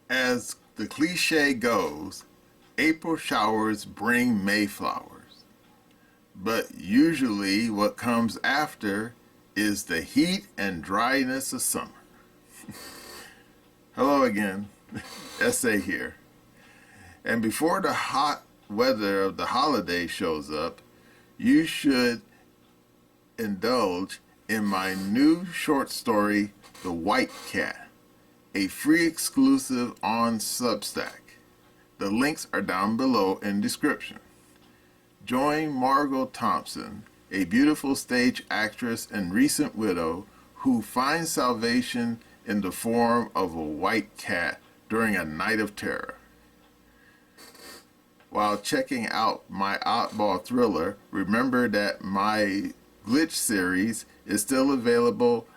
As the cliche goes, April showers bring May flowers. But usually what comes after is the heat and dryness of summer. Hello again, Essay here. And before the hot weather of the holiday shows up, you should indulge in my new short story, The White Cat, a free exclusive on Substack. The links are down below in description. Join Margot Thompson, a beautiful stage actress and recent widow who finds salvation in the form of a white cat during a night of terror. While checking out my oddball thriller, remember that my Glitch series is still available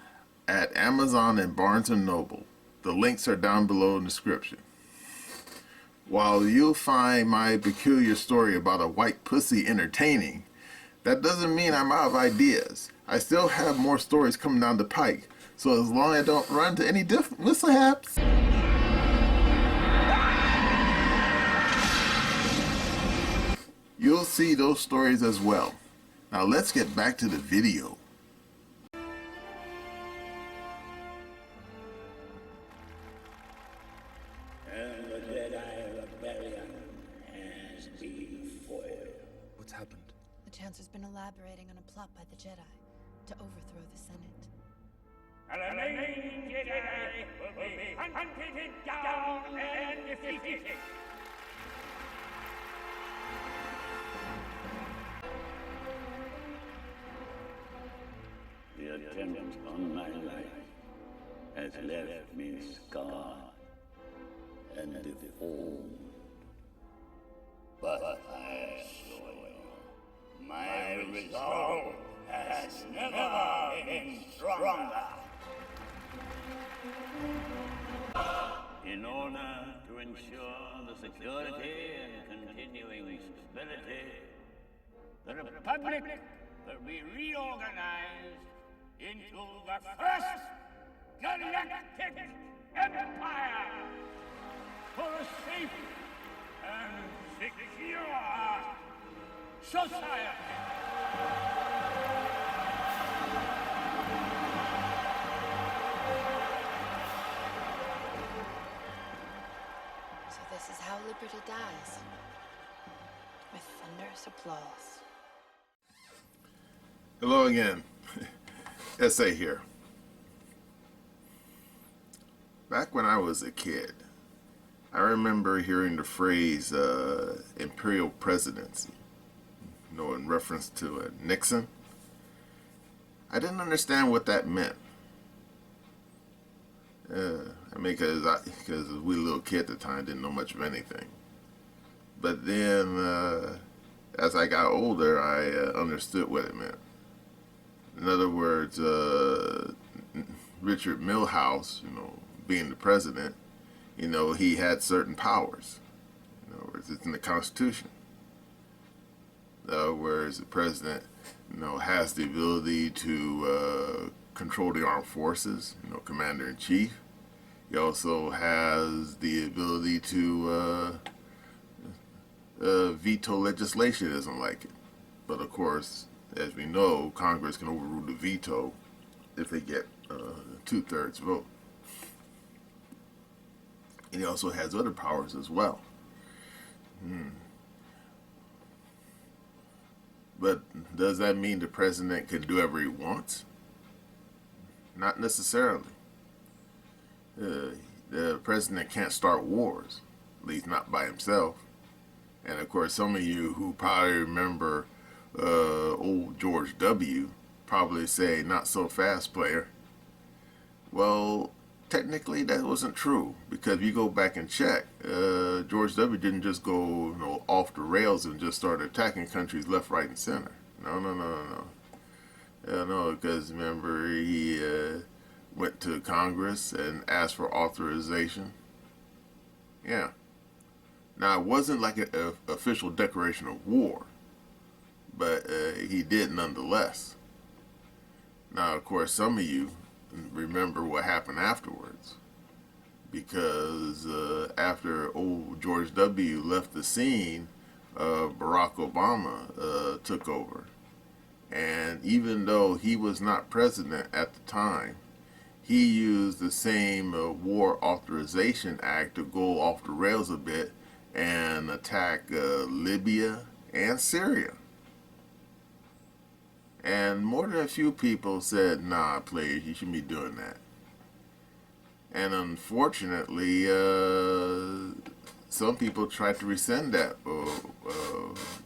at Amazon and Barnes & Noble. The links are down below in the description. While you'll find my peculiar story about a white pussy entertaining, that doesn't mean I'm out of ideas. I still have more stories coming down the pike, so as long as I don't run into any mishaps, you'll see those stories as well. Now let's get back to the video. And the Jedi Rebellion has been foiled. What's happened? The Chancellor's been elaborating on a plot by the Jedi to overthrow the Senate. And the remaining Jedi will be hunted down and defeated. The attempt on my life has left me scarred and deformed. But I assure you, my resolve has never been stronger. In order to ensure the security and continuing stability, the Republic will be reorganized into the first galactic empire for a safe and secure society. So this is how liberty dies. With thunderous applause. Hello again, Essay here. Back when I was a kid, I remember hearing the phrase imperial presidency, in reference to Nixon. I didn't understand what that meant. Because we little kid at the time didn't know much of anything. But then, as I got older, I understood what it meant. In other words, Richard Milhouse, being the president, he had certain powers. In other words, it's in the Constitution. Whereas the president, has the ability to control the armed forces, commander-in-chief. He also has the ability to veto legislation that doesn't like it. But of course, as we know, Congress can overrule the veto if they get a 2/3 vote. And he also has other powers as well. But does that mean the president can do whatever he wants? Not necessarily. The president can't start wars, at least not by himself. And of course, some of you who probably remember old George W. probably say, "Not so fast, player." Well, technically that wasn't true, because if you go back and check, George W. didn't just go off the rails and just start attacking countries left, right, and center. No. Because remember, he went to Congress and asked for authorization. Yeah. Now, it wasn't like an official declaration of war, but he did nonetheless. Now, of course, some of you remember what happened afterwards. because after old George W. left the scene, Barack Obama took over. And even though he was not president at the time, he used the same War Authorization Act to go off the rails a bit and attack Libya and Syria. And more than a few people said, nah, players, you shouldn't be doing that. And unfortunately, some people tried to rescind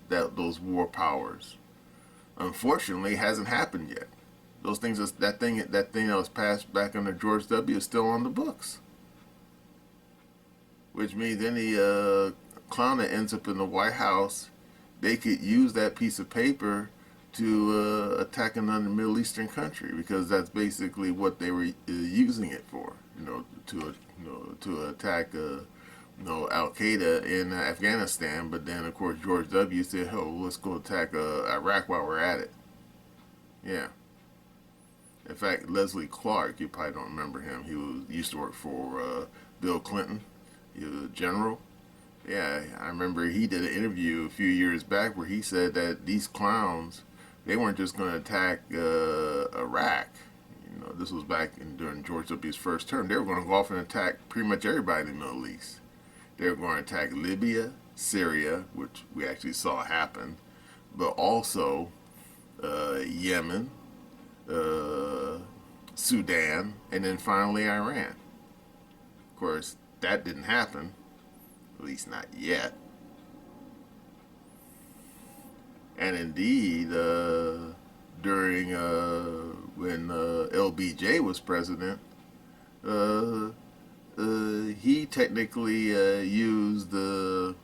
those war powers. Unfortunately, it hasn't happened yet. Those things, that thing that was passed back under George W. is still on the books. Which means any clown that ends up in the White House, they could use that piece of paper to attack another Middle Eastern country, because that's basically what they were using it for. To attack Al Qaeda in Afghanistan. But then, of course, George W. said, "Oh, let's go attack Iraq while we're at it." Yeah. In fact, Leslie Clark, you probably don't remember him. He used to work for Bill Clinton. He was a general. Yeah, I remember he did an interview a few years back where he said that these clowns, they weren't just going to attack Iraq. This was back during George W.'s first term. They were going to go off and attack pretty much everybody in the Middle East. They were going to attack Libya, Syria, which we actually saw happen, but also Yemen, Sudan, and then finally Iran. Of course, that didn't happen, at least not yet. And indeed, during when LBJ was president, he technically used the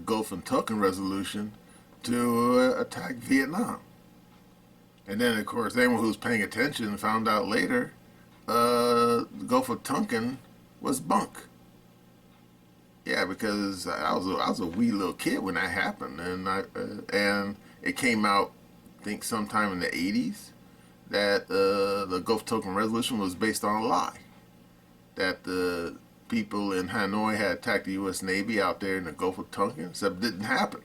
Gulf and Tonkin resolution to attack Vietnam. And then, of course, anyone who was paying attention found out later the Gulf of Tonkin was bunk. Yeah, because I was a wee little kid when that happened, and it came out, I think, sometime in the 80s, that the Gulf Tonkin resolution was based on a lie, that the people in Hanoi had attacked the U.S. Navy out there in the Gulf of Tonkin, except it didn't happen.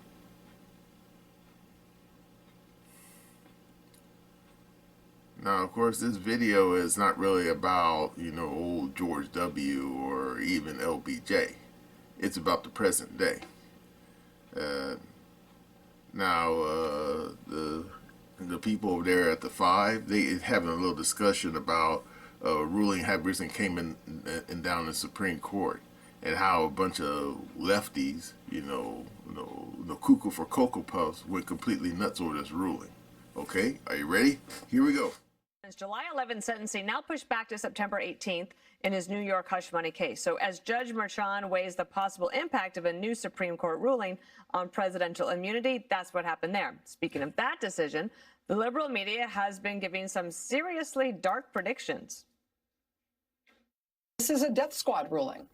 Now, of course, this video is not really about, old George W. or even LBJ. It's about the present day. Now, the people over there at the Five, they having a little discussion about ruling how recently came in down in the Supreme Court, and how a bunch of lefties, the cuckoo for Cocoa Puffs, went completely nuts over this ruling. Okay, are you ready? Here we go. His July 11 sentencing now pushed back to September 18th in his New York hush money case. So as Judge Merchan weighs the possible impact of a new Supreme Court ruling on presidential immunity, that's what happened there. Speaking of that decision, the liberal media has been giving some seriously dark predictions. This is a death squad ruling.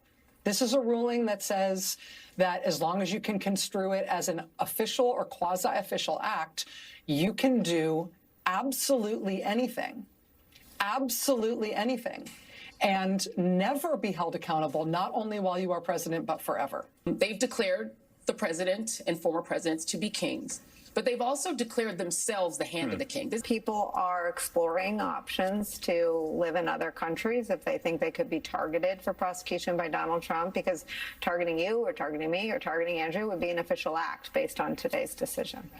This is a ruling that says that as long as you can construe it as an official or quasi-official act, you can do absolutely anything, and never be held accountable, not only while you are president, but forever. They've declared the president and former presidents to be kings, but they've also declared themselves the hand of the king. People are exploring options to live in other countries if they think they could be targeted for prosecution by Donald Trump, because targeting you or targeting me or targeting Andrew would be an official act based on today's decision.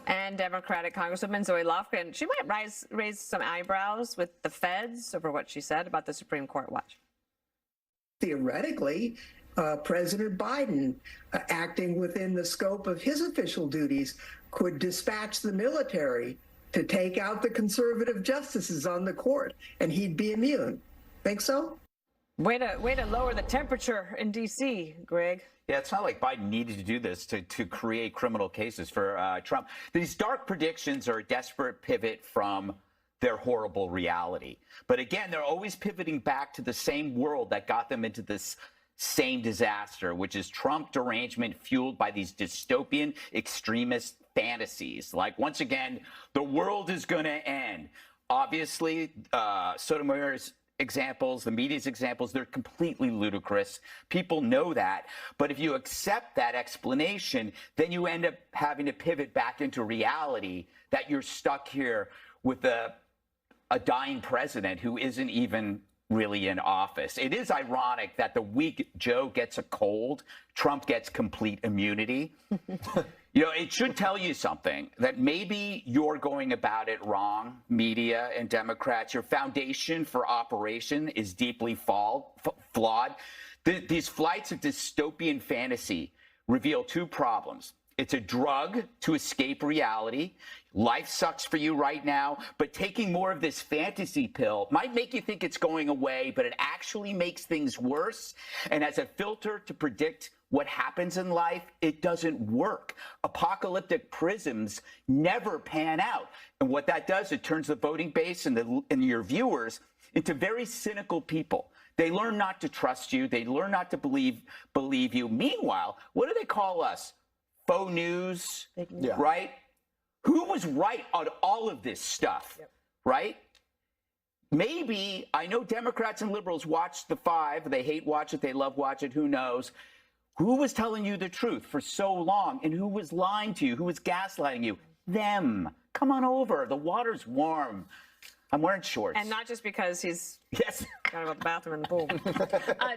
And Democratic Congresswoman Zoe Lofgren, she might raise some eyebrows with the feds over what she said about the Supreme Court. Watch. Theoretically, President Biden, acting within the scope of his official duties, could dispatch the military to take out the conservative justices on the court, and he'd be immune. Think so? Way to lower the temperature in D.C., Greg. Yeah, it's not like Biden needed to do this to create criminal cases for Trump. These dark predictions are a desperate pivot from their horrible reality. But again, they're always pivoting back to the same world that got them into this same disaster, which is Trump derangement fueled by these dystopian extremist fantasies. Like, once again, the world is going to end. obviously, Sotomayor's examples, the media's examples, they're completely ludicrous. People know that. But if you accept that explanation, then you end up having to pivot back into reality that you're stuck here with a dying president who isn't even really in office. It is ironic that the week Joe gets a cold, Trump gets complete immunity. You know, it should tell you something, that maybe you're going about it wrong, media and Democrats. Your foundation for operation is deeply flawed. These flights of dystopian fantasy reveal two problems. It's a drug to escape reality. Life sucks for you right now, but taking more of this fantasy pill might make you think it's going away, but it actually makes things worse. And as a filter to predict what happens in life, it doesn't work. Apocalyptic prisms never pan out. And what that does, it turns the voting base and your viewers into very cynical people. They learn not to trust you. They learn not to believe you. Meanwhile, what do they call us? Faux news, right? Who was right on all of this stuff, right? Maybe, I know Democrats and liberals watch The Five. They hate watch it. They love watch it. Who knows? Who was telling you the truth for so long? And who was lying to you? Who was gaslighting you? Them. Come on over. The water's warm. I'm wearing shorts. And not just because he's got to go to the bathroom in the pool.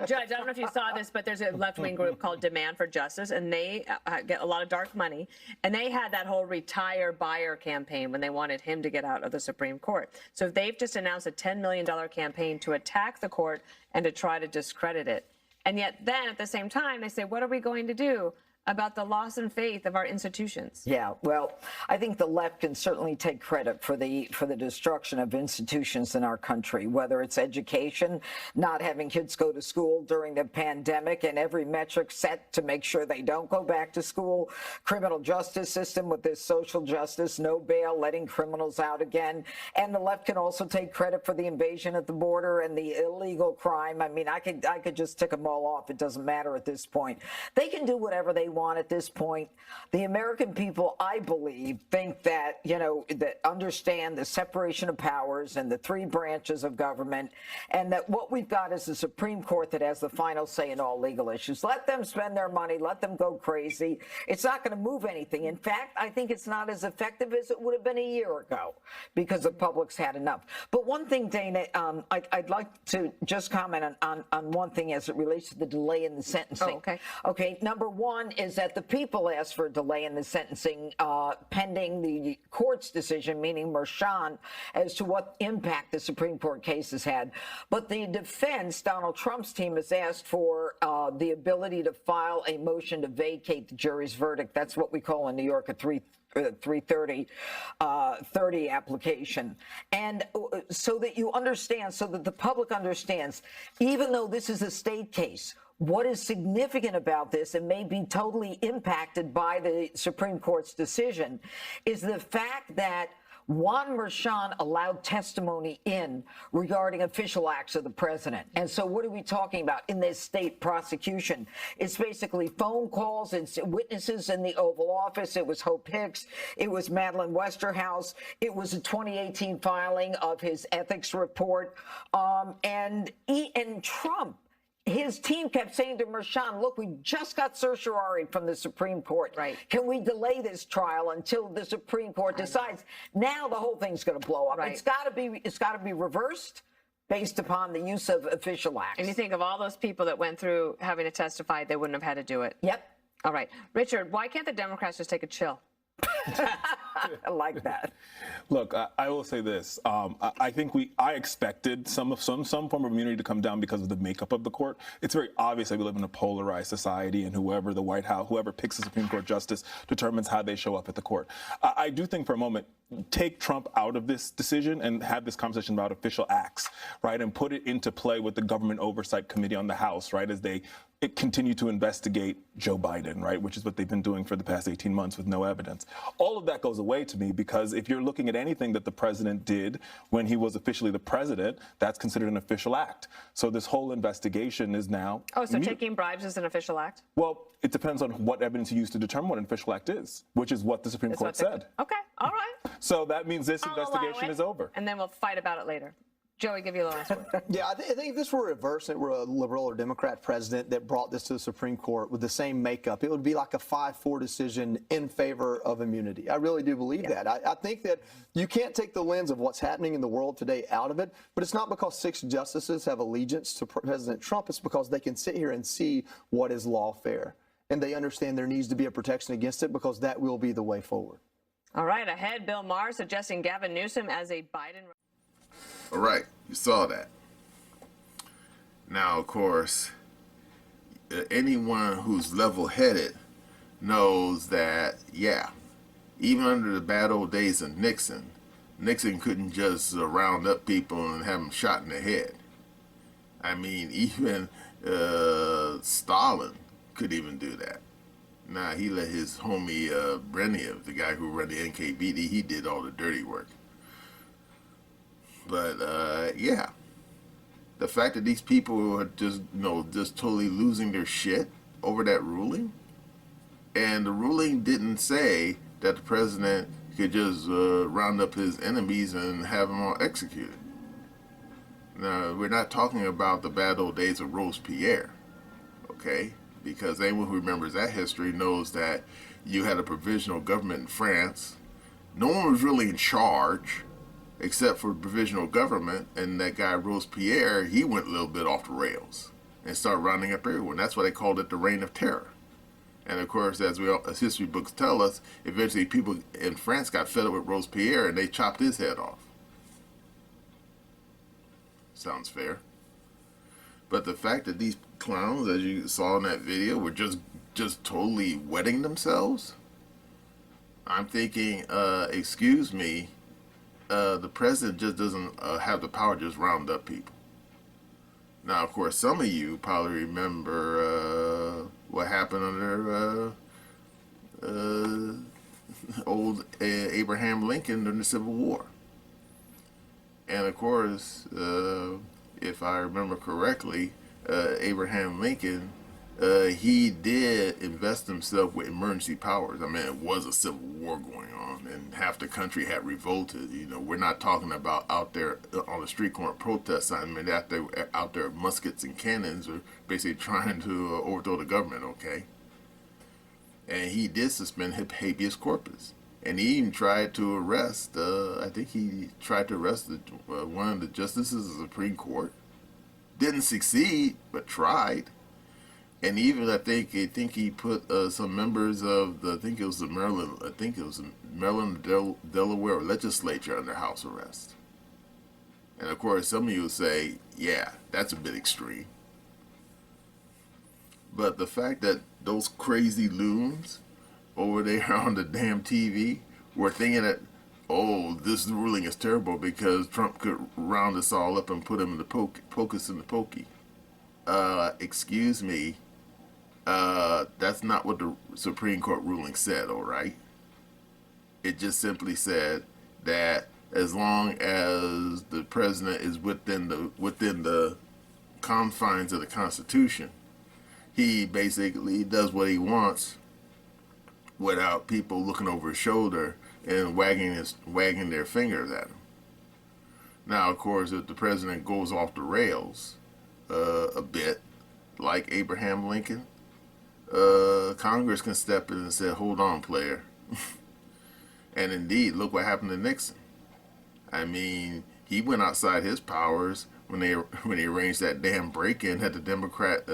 Judge, I don't know if you saw this, but there's a left-wing group called Demand for Justice, and they get a lot of dark money. And they had that whole retire buyer campaign when they wanted him to get out of the Supreme Court. So they've just announced a $10 million campaign to attack the court and to try to discredit it. And yet then at the same time, they say, what are we going to do about the loss in faith of our institutions? Yeah, well, I think the left can certainly take credit for the destruction of institutions in our country, whether it's education, not having kids go to school during the pandemic and every metric set to make sure they don't go back to school, criminal justice system with this social justice, no bail, letting criminals out again. And the left can also take credit for the invasion at the border and the illegal crime. I mean, I could just tick them all off. It doesn't matter at this point. They can do whatever they want at this point. The American people, I believe, think that, that understand the separation of powers and the three branches of government, and that what we've got is the Supreme Court that has the final say in all legal issues. Let them spend their money. Let them go crazy. It's not going to move anything. In fact, I think it's not as effective as it would have been a year ago because the public's had enough. But one thing, Dana, I'd like to just comment on one thing as it relates to the delay in the sentencing. Oh, okay. Okay, number one is that the people asked for a delay in the sentencing pending the court's decision, meaning Merchan, as to what impact the Supreme Court case has had. But the defense, Donald Trump's team, has asked for the ability to file a motion to vacate the jury's verdict. That's what we call in New York a 330 application. And so that you understand, so that the public understands, even though this is a state case, what is significant about this and may be totally impacted by the Supreme Court's decision is the fact that Juan Merchan allowed testimony in regarding official acts of the president. And so what are we talking about in this state prosecution? It's basically phone calls, it's witnesses in the Oval Office. It was Hope Hicks. It was Madeleine Westerhouse. It was a 2018 filing of his ethics report. And Trump, his team kept saying to Merchan, look, we just got certiorari from the Supreme Court. Right. Can we delay this trial until the Supreme Court decides? Now the whole thing's going to blow up. Right. It's got to be reversed based upon the use of official acts. And you think of all those people that went through having to testify, they wouldn't have had to do it. Yep. All right. Richard, why can't the Democrats just take a chill? I like that. Look, I will say this. I think I expected some form of immunity to come down because of the makeup of the court. It's very obvious that we live in a polarized society, and whoever the White House, whoever picks the Supreme Court justice determines how they show up at the court. I do think for a moment, take Trump out of this decision and have this conversation about official acts, right, and put it into play with the Government Oversight Committee on the House, right, as they continue to investigate Joe Biden, right, which is what they've been doing for the past 18 months with no evidence. All of that goes away. way to me, because if you're looking at anything that the president did when he was officially the president, that's considered an official act. So this whole investigation is now... Oh, so taking bribes is an official act? Well, it depends on what evidence you use to determine what an official act is, which is what the Supreme Court said. Okay, all right. So that means this I'll investigation is over. And then we'll fight about it later. Joey, give you the last word. Yeah, I think if this were reversed, it were a liberal or Democrat president that brought this to the Supreme Court with the same makeup, it would be like a 5-4 decision in favor of immunity. I really do believe that. I think that you can't take the lens of what's happening in the world today out of it, but it's not because 6 justices have allegiance to President Trump. It's because they can sit here and see what is lawfare, and they understand there needs to be a protection against it, because that will be the way forward. All right, ahead, Bill Maher suggesting Gavin Newsom as a Biden... All right, you saw that. Now, of course, anyone who's level-headed knows that, yeah, even under the bad old days of Nixon couldn't just round up people and have them shot in the head. I mean, even Stalin could even do that. Nah, he let his homie Brenev, the guy who ran the NKVD, he did all the dirty work. But yeah, the fact that these people are just, just totally losing their shit over that ruling, and the ruling didn't say that the president could just round up his enemies and have them all executed. Now, we're not talking about the bad old days of Robespierre, okay? Because anyone who remembers that history knows that you had a provisional government in France. No one was really in charge, except for the provisional government, and that guy Robespierre, he went a little bit off the rails and started rounding up everyone. That's why they called it the Reign of Terror. And of course, as history books tell us, eventually people in France got fed up with Robespierre and they chopped his head off. Sounds fair. But the fact that these clowns, as you saw in that video, were just totally wetting themselves, I'm thinking, excuse me, the president just doesn't have the power to just round up people. Now, of course, some of you probably remember what happened under old Abraham Lincoln during the Civil War. And of course, if I remember correctly, Abraham Lincoln, he did invest himself with emergency powers. I mean, it was a civil war going on, and half the country had revolted. We're not talking about out there on the street corner protest signs. I mean, out there muskets and cannons are basically trying to overthrow the government, okay? And he did suspend habeas corpus. And he even tried to arrest, I think he tried to arrest one of the justices of the Supreme Court. Didn't succeed, but tried. And even I think he put some members of the Maryland, Delaware legislature under house arrest. And of course, some of you will say, yeah, that's a bit extreme. But the fact that those crazy loons over there on the damn TV were thinking that, oh, this ruling is terrible because Trump could round us all up and put him in the pocus in the pokey. Excuse me. That's not what the Supreme Court ruling said, all right? It just simply said that as long as the president is within the confines of the Constitution, he basically does what he wants without people looking over his shoulder and wagging their fingers at him. Now, of course, if the president goes off the rails a bit, like Abraham Lincoln, Congress can step in and say, hold on, player. And indeed, look what happened to Nixon. I mean, he went outside his powers when he arranged that damn break-in at the Democrat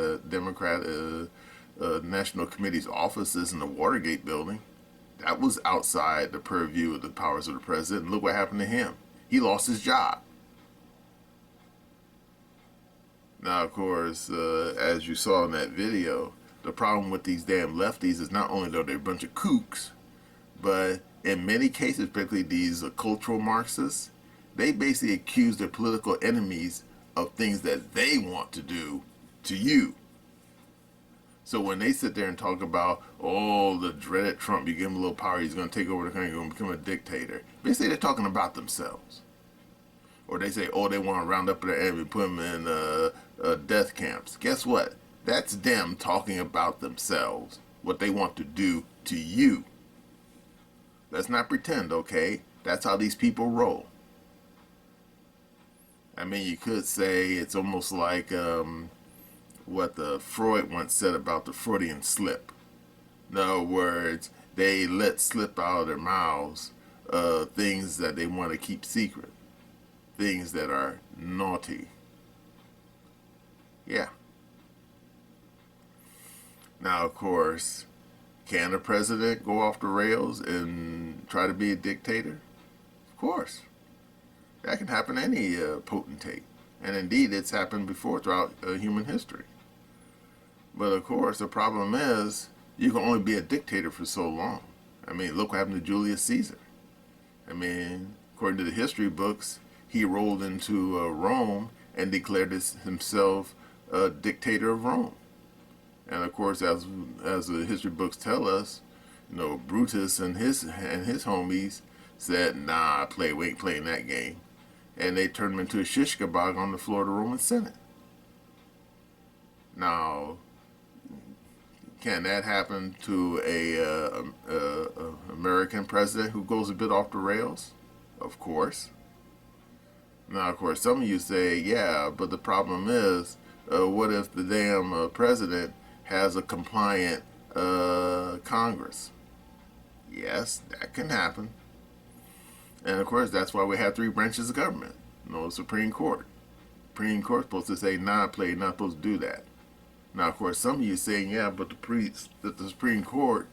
National Committee's offices in the Watergate building. That was outside the purview of the powers of the president. And look what happened to him. He lost his job. Now, of course, as you saw in that video, the problem with these damn lefties is not only that they're a bunch of kooks, but in many cases, particularly these cultural Marxists, they basically accuse their political enemies of things that they want to do to you. So when they sit there and talk about, oh, the dreaded Trump, you give him a little power, he's going to take over the country, he's going to become a dictator. Basically, they're talking about themselves. Or they say, oh, they want to round up their enemy, put them in death camps. Guess what? That's them talking about themselves, what they want to do to you. Let's not pretend, okay? That's how these people roll. I mean, you could say it's almost like what Freud once said about the Freudian slip. In other words, they let slip out of their mouths things that they want to keep secret, things that are naughty. Yeah. Now, of course, can a president go off the rails and try to be a dictator? Of course. That can happen to any potentate. And indeed, it's happened before throughout human history. But of course, the problem is, you can only be a dictator for so long. I mean, look what happened to Julius Caesar. I mean, according to the history books, he rolled into Rome and declared himself a dictator of Rome. And of course, as the history books tell us, you know, Brutus and his homies said, nah, we ain't playing that game. And they turned him into a shish kebab on the floor of the Roman Senate. Now, can that happen to a American president who goes a bit off the rails? Of course. Now, of course, some of you say, yeah, but the problem is, what if the damn president has a compliant Congress? Yes, that can happen. And of course, that's why we have three branches of government. You know, the Supreme Court. Supreme Court's supposed to say, nah, you're not supposed to do that. Now, of course, some of you are saying, yeah, but the Supreme Court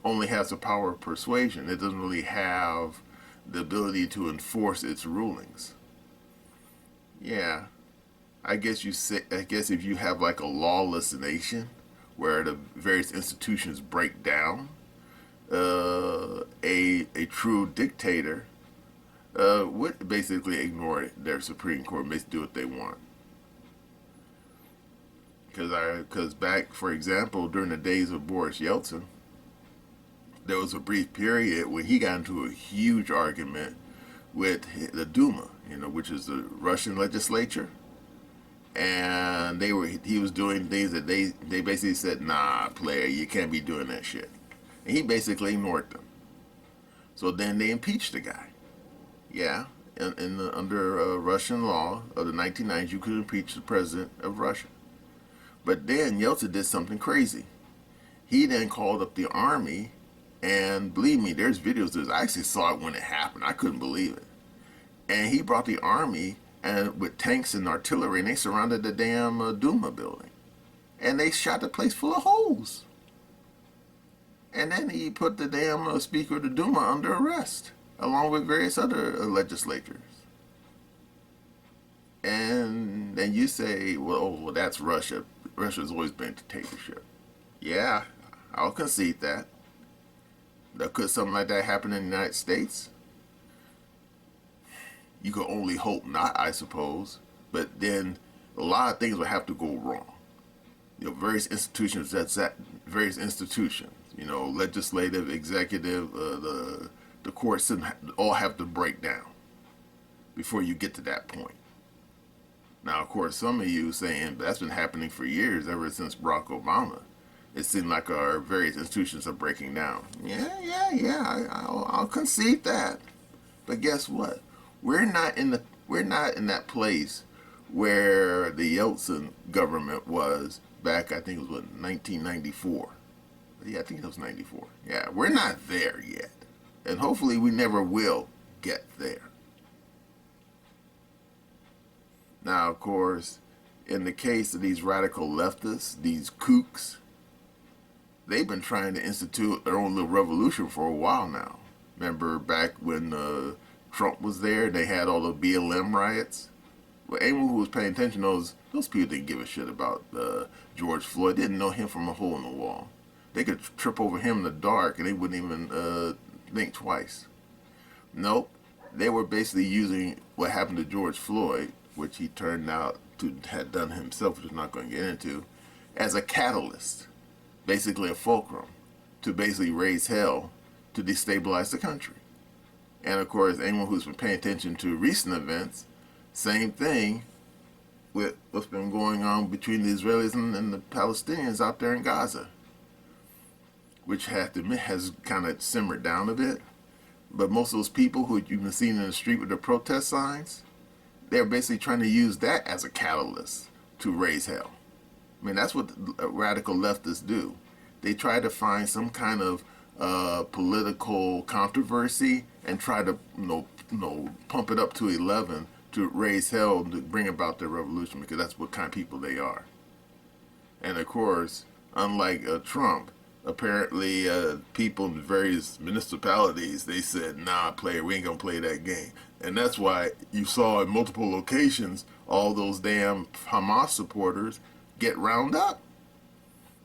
only has the power of persuasion. It doesn't really have the ability to enforce its rulings. Yeah, I guess if you have like a lawless nation where the various institutions break down, a true dictator would basically ignore their Supreme Court and basically do what they want. Because back, for example, during the days of Boris Yeltsin, there was a brief period when he got into a huge argument with the Duma, you know, which is the Russian legislature, and he was doing things that they basically said, nah, player, you can't be doing that shit, and he basically ignored them. So then they impeached the guy. Yeah, under Russian law of the 1990s, you could impeach the president of Russia. But then Yeltsin did something crazy. He then called up the army, and believe me, there's videos of this. I actually saw it when it happened. I couldn't believe it. And he brought the army and with tanks and artillery, and they surrounded the damn Duma building. And they shot the place full of holes. And then he put the damn Speaker of the Duma under arrest, along with various other legislators. And then you say, well, that's Russia. Russia's always been a dictatorship. Yeah, I'll concede that. Could something like that happen in the United States? You could only hope not, I suppose. But then a lot of things would have to go wrong. You know, various institutions, you know, legislative, executive, the courts all have to break down before you get to that point. Now, of course, some of you saying that's been happening for years, ever since Barack Obama. It seemed like our various institutions are breaking down. Yeah, I'll concede that. But guess what? We're not in that place where the Yeltsin government was back, I think it was 1994. Yeah, I think it was 94. Yeah, we're not there yet. And hopefully we never will get there. Now, of course, in the case of these radical leftists, these kooks, they've been trying to institute their own little revolution for a while now. Remember back when Trump was there, they had all the BLM riots? Well, anyone who was paying attention knows those people didn't give a shit about George Floyd. They didn't know him from a hole in the wall. They could trip over him in the dark and they wouldn't even think twice. Nope. They were basically using what happened to George Floyd, which he turned out to have done himself, which I'm not going to get into, as a catalyst basically a fulcrum to basically raise hell to destabilize the country. And of course, anyone who's been paying attention to recent events, same thing with what's been going on between the Israelis and the Palestinians out there in Gaza, which I have to admit has kind of simmered down a bit. But most of those people who you've been seeing in the street with their protest signs, they're basically trying to use that as a catalyst to raise hell. I mean, that's what radical leftists do. They try to find some kind of political controversy and try to pump it up to 11 to raise hell to bring about their revolution, because that's what kind of people they are. And of course, unlike Trump, apparently people in various municipalities, they said, nah, player, we ain't gonna play that game. And that's why you saw in multiple locations all those damn Hamas supporters get round up.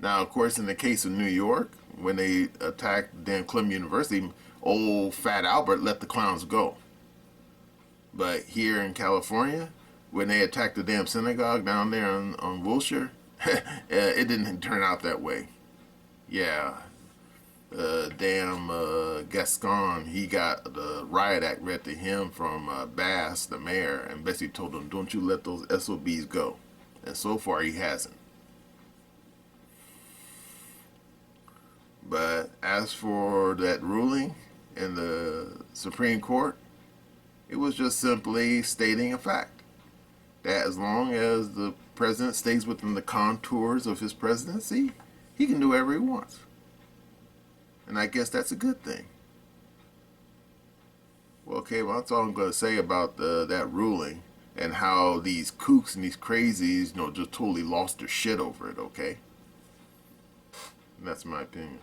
Now, of course, in the case of New York, when they attacked damn Columbia University, old Fat Albert let the clowns go. But here in California, when they attacked the damn synagogue down there on Wilshire, it didn't turn out that way. Yeah, Gascon, he got the riot act read to him from Bass, the mayor, and basically told him, don't you let those SOBs go. And so far, he hasn't. But as for that ruling in the Supreme Court, it was just simply stating a fact that as long as the president stays within the contours of his presidency, he can do whatever he wants. And I guess that's a good thing. Well, okay, well, that's all I'm going to say about that ruling and how these kooks and these crazies, just totally lost their shit over it, okay? And that's my opinion.